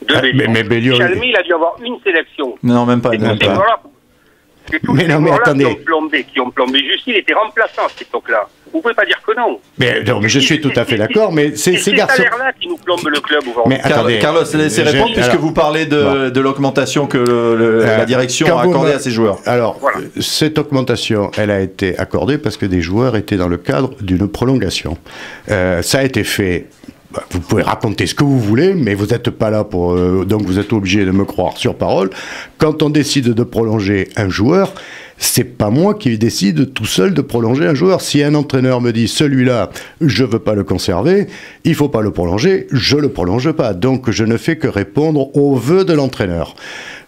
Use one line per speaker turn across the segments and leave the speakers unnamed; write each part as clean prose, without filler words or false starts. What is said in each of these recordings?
de Bélion.
Mais Bélion...
Chalmy, il a dû avoir une sélection.
Non, même pas.
Et tous ces joueurs-là, qui ont plombé. Jussier, il était remplaçant à cette époque-là. Vous pouvez pas dire que non.
Mais je suis tout à fait d'accord, mais c'est ces garçons...
C'est salaires-là qui nous plombent le club aujourd'hui.
Mais attendez,
Carlos, laissez répondre, puisque vous parlez de l'augmentation que la direction a accordée à ses joueurs.
Alors, voilà. Cette augmentation, elle a été accordée parce que des joueurs étaient dans le cadre d'une prolongation. Ça a été fait... Vous pouvez raconter ce que vous voulez, mais vous n'êtes pas là pour... donc vous êtes obligé de me croire sur parole. Quand on décide de prolonger un joueur, c'est pas moi qui décide tout seul de prolonger un joueur. Si un entraîneur me dit celui-là, je veux pas le conserver, il faut pas le prolonger, je le prolonge pas. Donc je ne fais que répondre aux vœux de l'entraîneur.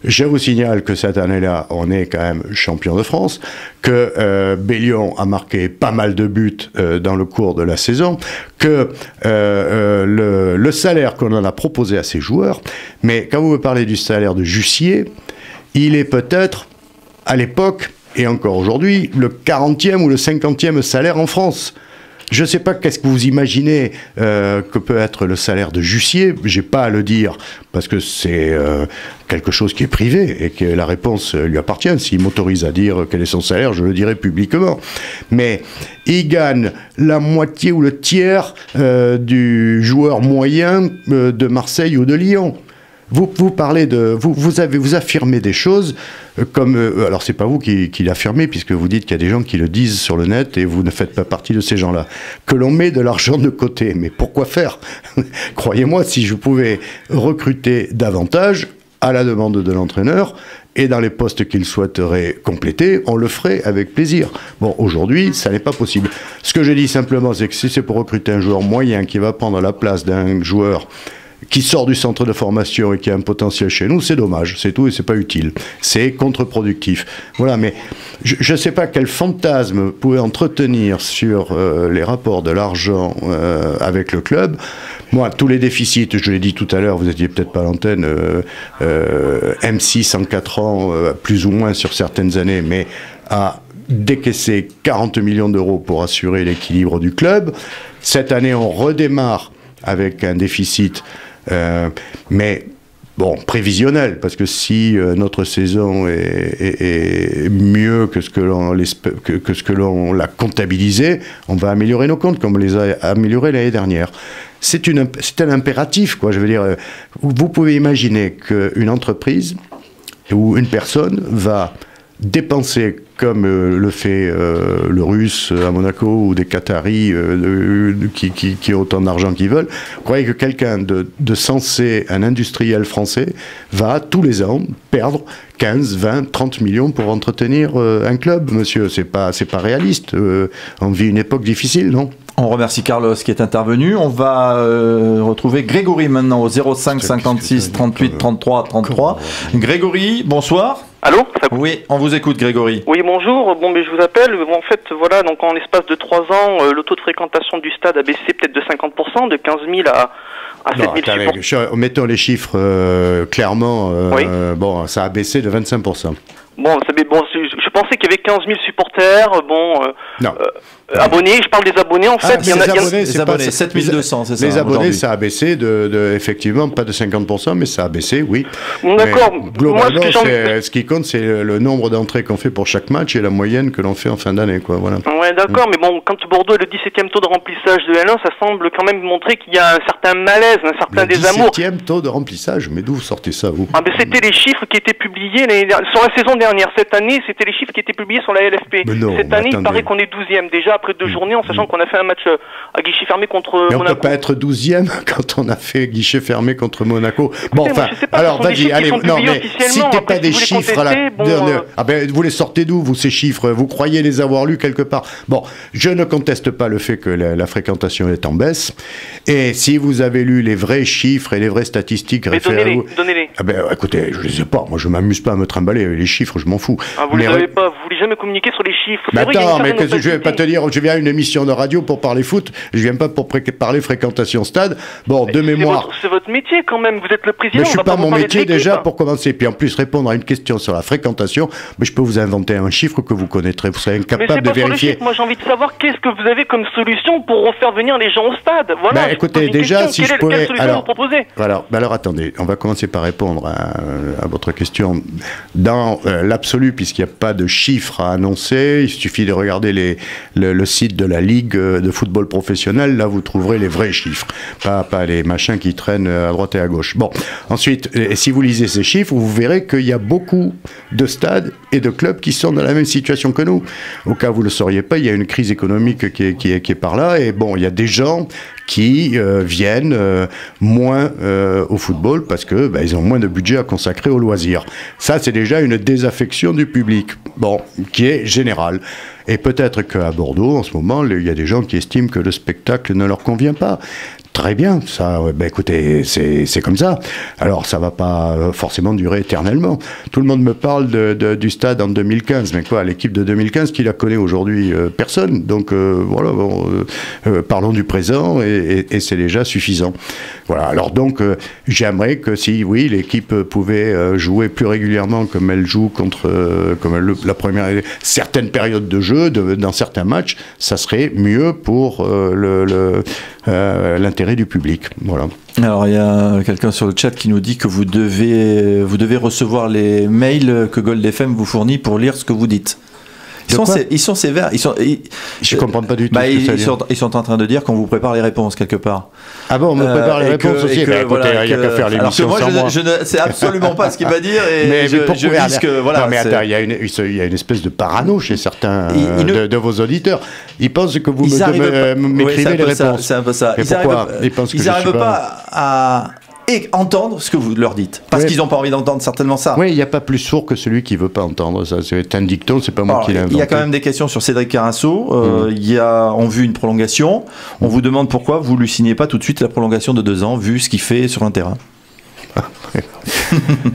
Je vous signale que cette année-là, on est quand même champion de France, que Bélion a marqué pas mal de buts dans le cours de la saison, que le salaire qu'on en a proposé à ces joueurs, mais quand vous me parlez du salaire de Jussier, il est peut-être, à l'époque, et encore aujourd'hui, le 40e ou le 50e salaire en France. Je ne sais pas qu'est-ce que vous imaginez que peut être le salaire de Jussier. J'ai pas à le dire parce que c'est quelque chose qui est privé et que la réponse lui appartient. S'il m'autorise à dire quel est son salaire, je le dirai publiquement. Mais il gagne la moitié ou le tiers du joueur moyen de Marseille ou de Lyon. Vous parlez de... Vous affirmez des choses comme... alors, c'est pas vous qui l'affirmez, puisque vous dites qu'il y a des gens qui le disent sur le net et vous ne faites pas partie de ces gens-là. Que l'on met de l'argent de côté. Mais pourquoi faire? Croyez-moi, si je pouvais recruter davantage à la demande de l'entraîneur et dans les postes qu'il souhaiterait compléter, on le ferait avec plaisir. Bon, aujourd'hui, ça n'est pas possible. Ce que je dis simplement, c'est que si c'est pour recruter un joueur moyen qui va prendre la place d'un joueur qui sort du centre de formation et qui a un potentiel chez nous, c'est dommage, c'est tout et c'est pas utile. C'est contre-productif. Voilà, mais je ne sais pas quel fantasme vous pouvez entretenir sur les rapports de l'argent avec le club. Moi, tous les déficits, je l'ai dit tout à l'heure, vous étiez peut-être pas à l'antenne, M6 en 4 ans, plus ou moins sur certaines années, mais à décaisser 40 millions d'euros pour assurer l'équilibre du club. Cette année, on redémarre avec un déficit mais bon, prévisionnel, parce que si notre saison est mieux que ce que l'on l'a comptabilisé, on va améliorer nos comptes comme on les a améliorés l'année dernière. C'est un impératif, quoi. Je veux dire, vous pouvez imaginer qu'une entreprise ou une personne va dépenser comme le fait le Russe à Monaco ou des Qataris qui ont autant d'argent qu'ils veulent. Vous croyez que quelqu'un de sensé, un industriel français, va tous les ans perdre 15, 20, 30 millions pour entretenir un club, monsieur? C'est pas réaliste. On vit une époque difficile, non?
On remercie Carlos qui est intervenu. On va retrouver Grégory maintenant au 05 56 38 33 33. Grégory, bonsoir.
Allô?
Oui, on vous écoute, Grégory.
Oui, bonjour. Bon, mais je vous appelle. Bon, en fait, voilà, donc en l'espace de 3 ans, le taux de fréquentation du stade a baissé peut-être de 50%, de 15 000 à 7 000 supporters.
Mettons les chiffres clairement.
Oui.
Bon, ça a baissé de 25%.
Bon, je pensais qu'il y avait 15 000 supporters, abonnés, je parle des abonnés en fait.
Les abonnés,
7200, c'est ça.
Les abonnés, ça a baissé effectivement, pas de 50%, mais ça a baissé, oui.
D'accord.
Globalement, ce qui compte, c'est le nombre d'entrées qu'on fait pour chaque match et la moyenne que l'on fait en fin d'année, quoi, voilà.
Ouais, d'accord, mais bon, quand Bordeaux est le 17e taux de remplissage de L1, ça semble quand même montrer qu'il y a un certain malaise, un certain désamour.
Le 17e taux de remplissage, mais d'où vous sortez ça, vous?
Ah, ben c'était les chiffres qui étaient publiés sur la saison dernière. Cette année, c'était les chiffres qui étaient publiés sur la LFP. Cette année, il paraît qu'on est 12e déjà après 2 journées, en sachant qu'on a fait un match à guichet fermé contre Monaco.
Mais on ne peut pas être 12e quand on a fait guichet fermé contre Monaco. Bon,
écoutez,
enfin, alors vas-y, allez, non, mais citez pas des chiffres là. Ah ben, vous les sortez d'où, vous, ces chiffres? Vous croyez les avoir lus quelque part? Bon, je ne conteste pas le fait que la fréquentation est en baisse. Et si vous avez lu les vrais chiffres et les vraies statistiques référées.
Donnez-les.
Ah ben, écoutez, je ne sais pas. Moi, je ne m'amuse pas à me trimballer avec les chiffres, je m'en fous.
Ah, vous ne savez pas, vous voulez jamais communiquer sur les chiffres.
Mais attends, mais je vais pas te dire, je viens à une émission de radio pour parler foot, je viens pas pour parler fréquentation stade. Bon, mais de mémoire.
C'est votre métier quand même, vous êtes le président.
Mais je suis pas mon métier déjà pour commencer. Puis en plus, répondre à une question sur la fréquentation, mais je peux vous inventer un chiffre que vous connaîtrez, vous serez incapable de vérifier.
Moi j'ai envie de savoir qu'est-ce que vous avez comme solution pour refaire venir les gens au stade. Voilà.
Ben, écoutez, déjà, si je pouvais...
Quelle solution vous proposez?
Alors attendez, on va commencer par répondre à votre question. Dans l'absolu, puisqu'il n'y a pas de chiffres à annoncer, il suffit de regarder le site de la Ligue de football professionnel, là vous trouverez les vrais chiffres, pas les machins qui traînent à droite et à gauche. Bon, ensuite, si vous lisez ces chiffres, vous verrez qu'il y a beaucoup de stades et de clubs qui sont dans la même situation que nous. Au cas où vous ne le sauriez pas, il y a une crise économique qui est par là, et bon, il y a des gens qui viennent moins au football parce que ils ont moins de budget à consacrer aux loisirs. Ça, c'est déjà une désaffection du public, bon, qui est générale. Et peut-être qu'à Bordeaux, en ce moment, il y a des gens qui estiment que le spectacle ne leur convient pas. Très bien, ça, écoutez, c'est comme ça. Alors, ça va pas forcément durer éternellement. Tout le monde me parle du stade en 2015, mais quoi, l'équipe de 2015, qui la connaît aujourd'hui? Personne. Donc, voilà, parlons du présent, et c'est déjà suffisant. Voilà, alors donc, j'aimerais que si, oui, l'équipe pouvait jouer plus régulièrement comme elle joue la première, certaines périodes de jeu, dans certains matchs, ça serait mieux pour l'intérêt du public. Voilà.
Alors il y a quelqu'un sur le chat qui nous dit que vous devez recevoir les mails que Gold FM vous fournit pour lire ce que vous dites. Ils sont sévères.
Je comprends pas du tout.
Ils sont en train de dire qu'on vous prépare les réponses quelque part.
Ah bon, on me prépare les réponses aussi. Il n'y a qu'à faire l'émission sans moi.
Je ne sais absolument pas ce qu'il va dire, et
mais
je risque. Voilà.
Non, mais attends, il y a une espèce de parano chez certains de vos auditeurs. Ils pensent que vous m'écrivez les réponses.
C'est un peu ça.
Mais pourquoi ils
n'arrivent pas à entendre ce que vous leur dites, parce qu'ils n'ont pas envie d'entendre certainement ça.
Oui, il n'y a pas plus sourd que celui qui ne veut pas entendre. Ça, c'est un dicton, c'est pas moi qui l'ai inventé.
Il y a quand même des questions sur Cédric Carasso. On vu une prolongation. On vous demande pourquoi vous ne lui signez pas tout de suite la prolongation de 2 ans, vu ce qu'il fait sur un terrain.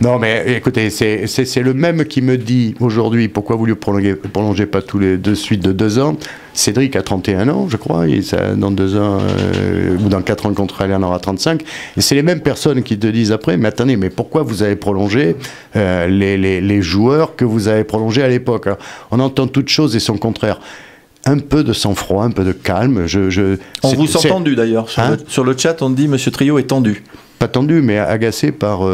Non, mais écoutez, c'est le même qui me dit aujourd'hui pourquoi vous ne lui prolongez pas tous les de suite de 2 ans. Cédric a 31 ans, je crois, et dans 2 ans, ou dans 4 ans, le contrat, il en aura 35. Et c'est les mêmes personnes qui te disent après, mais attendez, mais pourquoi vous avez prolongé les joueurs que vous avez prolongés à l'époque? On entend toutes choses et son contraire. Un peu de sang-froid, un peu de calme.
On vous sent tendu d'ailleurs. Sur le chat, on dit Monsieur Trio est tendu.
Pas tendu, mais agacé par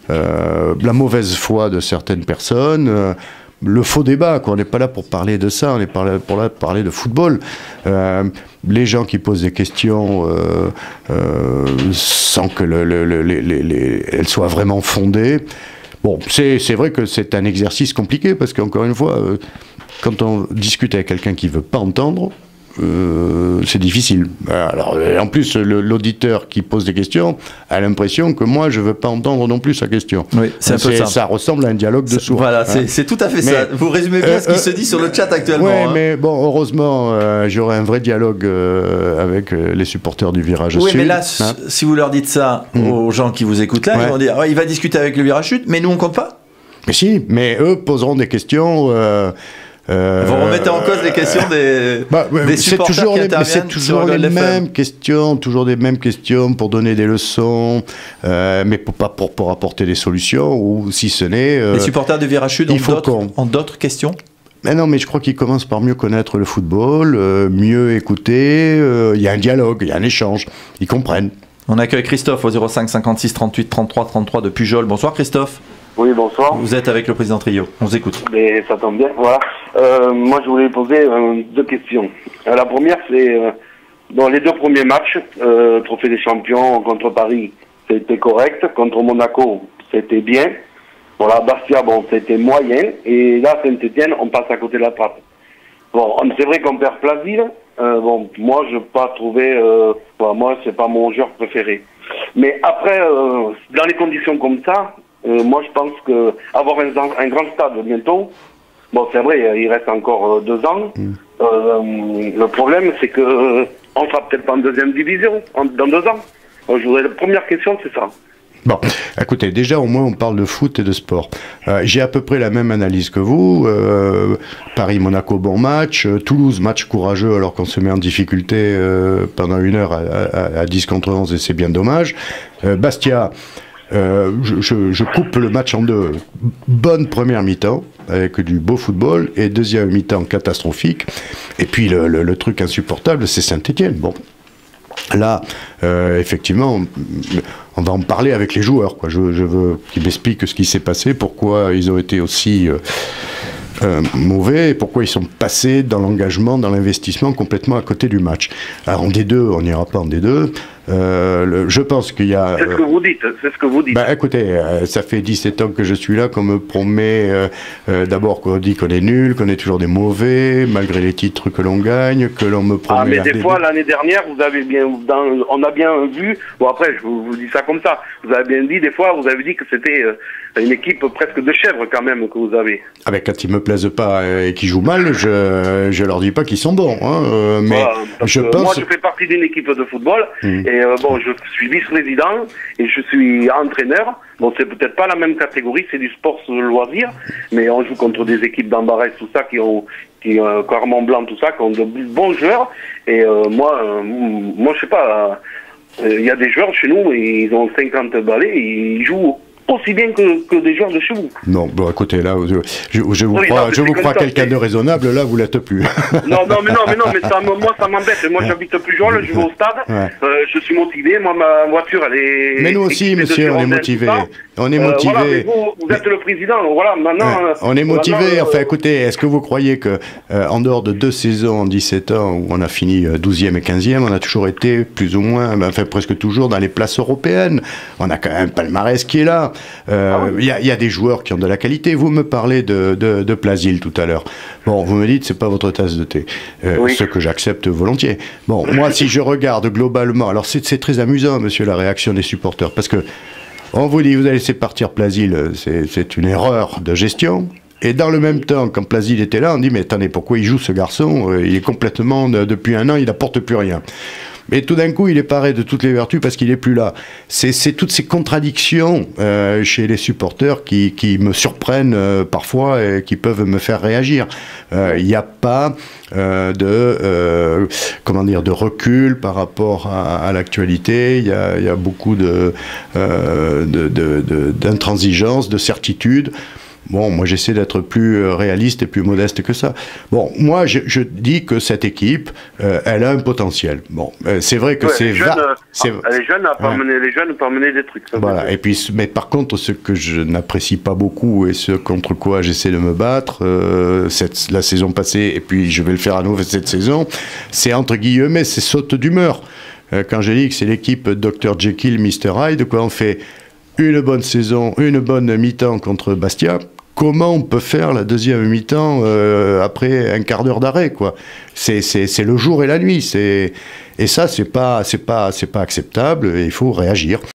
la mauvaise foi de certaines personnes. Le faux débat, quoi. On n'est pas là pour parler de ça, on est pour parler de football. Les gens qui posent des questions sans que elles soient vraiment fondées. Bon, c'est vrai que c'est un exercice compliqué, parce qu'encore une fois, quand on discute avec quelqu'un qui ne veut pas entendre, c'est difficile. Alors, en plus, l'auditeur qui pose des questions a l'impression que moi, je ne veux pas entendre non plus sa question.
Oui, c'est un peu ça.
Ça ressemble à un dialogue de sourds.
Voilà, c'est tout à fait ça. Vous résumez bien ce qui se dit sur le chat actuellement.
Oui, mais bon, heureusement, j'aurai un vrai dialogue avec les supporters du Virage Sud.
Oui, mais là, si vous leur dites ça aux gens qui vous écoutent là, ils vont dire il va discuter avec le Virage Sud, mais nous, on ne compte pas.
Mais si, mais eux poseront des questions...
Vous remettez en cause les questions des supporters qui interviennent.
C'est toujours les mêmes questions, pour donner des leçons, mais pour apporter des solutions, ou si ce n'est...
les supporters du Virage Sud ont d'autres questions?
Mais non, mais je crois qu'ils commencent par mieux connaître le football, mieux écouter, il y a un dialogue, il y a un échange, ils comprennent.
On accueille Christophe au 05 56 38 33 33 de Pujol. Bonsoir Christophe.
Oui, bonsoir.
Vous êtes avec le président Trio, on vous écoute.
Mais ça tombe bien, voilà. Moi, je voulais poser 2 questions. La première, c'est dans les 2 premiers matchs, Trophée des Champions contre Paris, c'était correct. Contre Monaco, c'était bien. Voilà, Bastia, bon, c'était moyen. Et là, Saint-Etienne, on passe à côté de la trappe. Bon, c'est vrai qu'on perd Plaville. Bon, moi, je n'ai pas trouvé... moi, c'est pas mon joueur préféré. Mais après, dans les conditions comme ça... moi, je pense que avoir un grand stade bientôt, bon, c'est vrai, il reste encore 2 ans. Le problème, c'est que on sera peut-être pas en 2e division dans 2 ans. La première question, c'est ça.
Bon, écoutez, déjà au moins on parle de foot et de sport. J'ai à peu près la même analyse que vous. Paris-Monaco, bon match. Toulouse, match courageux alors qu'on se met en difficulté pendant 1 heure à 10 contre 11 et c'est bien dommage. Bastia... je coupe le match en deux. Bonne première mi-temps, avec du beau football, et deuxième mi-temps catastrophique. Et puis le truc insupportable, c'est Saint-Étienne. Bon, là, effectivement, on va en parler avec les joueurs, quoi. Je veux qu'ils m'expliquent ce qui s'est passé, pourquoi ils ont été aussi mauvais, et pourquoi ils sont passés dans l'engagement, dans l'investissement complètement à côté du match. Alors en D2, on n'ira pas en D2. Je pense qu'il y a...
C'est ce que vous dites, c'est ce que vous dites.
Bah, écoutez, ça fait 17 ans que je suis là, qu'on me promet d'abord qu'on dit qu'on est nul, qu'on est toujours des mauvais, malgré les titres que l'on gagne, que l'on me promet...
Ah, mais des fois, l'année dernière, vous avez bien... on a bien vu... Bon, après, je vous dis ça comme ça. Vous avez bien dit, des fois, vous avez dit que c'était une équipe presque de chèvres, quand même, que vous avez.
Ah, ben, quand ils me plaisent pas et qu'ils jouent mal, je leur dis pas qu'ils sont bons. Hein, mais
voilà,
je pense...
Moi, je fais partie d'une équipe de football, et bon, je suis vice-président, et je suis entraîneur. Bon, c'est peut-être pas la même catégorie, c'est du sport sur le loisir, mais on joue contre des équipes d'Ambarès, tout ça, qui ont Clermont Blanc, tout ça, qui ont de bons joueurs, et moi, je sais pas, il y a des joueurs chez nous, et ils ont 50 balais, et ils jouent aussi bien que des joueurs de chez vous.
Non, bon, écoutez, là, je vous crois quelqu'un de raisonnable, là, vous l'êtes plus.
non, mais ça, moi, ça m'embête. Moi, j'habite Pujol, je vais au stade, je suis motivé, moi, ma voiture, elle est...
Mais nous aussi, monsieur, on est motivé. On est motivé.
Voilà, mais vous êtes le président, voilà, maintenant...
on est motivé, enfin, écoutez, est-ce que vous croyez que, en dehors de 2 saisons en 17 ans, où on a fini 12e et 15e, on a toujours été, plus ou moins, enfin, presque toujours dans les places européennes. On a quand même un palmarès qui est là. Il y a des joueurs qui ont de la qualité. Vous me parlez de Plasil tout à l'heure. Bon, vous me dites c'est pas votre tasse de thé, ce que j'accepte volontiers. Bon, moi si je regarde globalement, alors c'est très amusant, monsieur, la réaction des supporters, parce que on vous dit vous allez laisser partir Plasil, c'est une erreur de gestion. Et dans le même temps, quand Plasil était là, on dit mais attendez, pourquoi il joue ce garçon? Il est complètement, depuis un an, il n'apporte plus rien. Mais tout d'un coup, il est paré de toutes les vertus parce qu'il n'est plus là. C'est toutes ces contradictions chez les supporters qui me surprennent parfois et qui peuvent me faire réagir. Il n'y a pas de recul par rapport à l'actualité. Il y a beaucoup d'intransigeance, de certitude. Bon, moi j'essaie d'être plus réaliste et plus modeste que ça. Bon, moi je dis que cette équipe, elle a un potentiel. Bon, c'est vrai que
les jeunes peuvent mener des trucs.
Voilà. Et puis, mais par contre, ce que je n'apprécie pas beaucoup et ce contre quoi j'essaie de me battre, la saison passée et puis je vais le faire à nouveau cette saison, c'est entre guillemets, c'est saute d'humeur. Quand j'ai dit que c'est l'équipe Dr Jekyll, Mr Hyde, quoi, on fait une bonne saison, une bonne mi-temps contre Bastia. Comment on peut faire la deuxième mi-temps après un quart d'heure d'arrêt, quoi? C'est le jour et la nuit. Et ça, c'est pas acceptable. Et il faut réagir.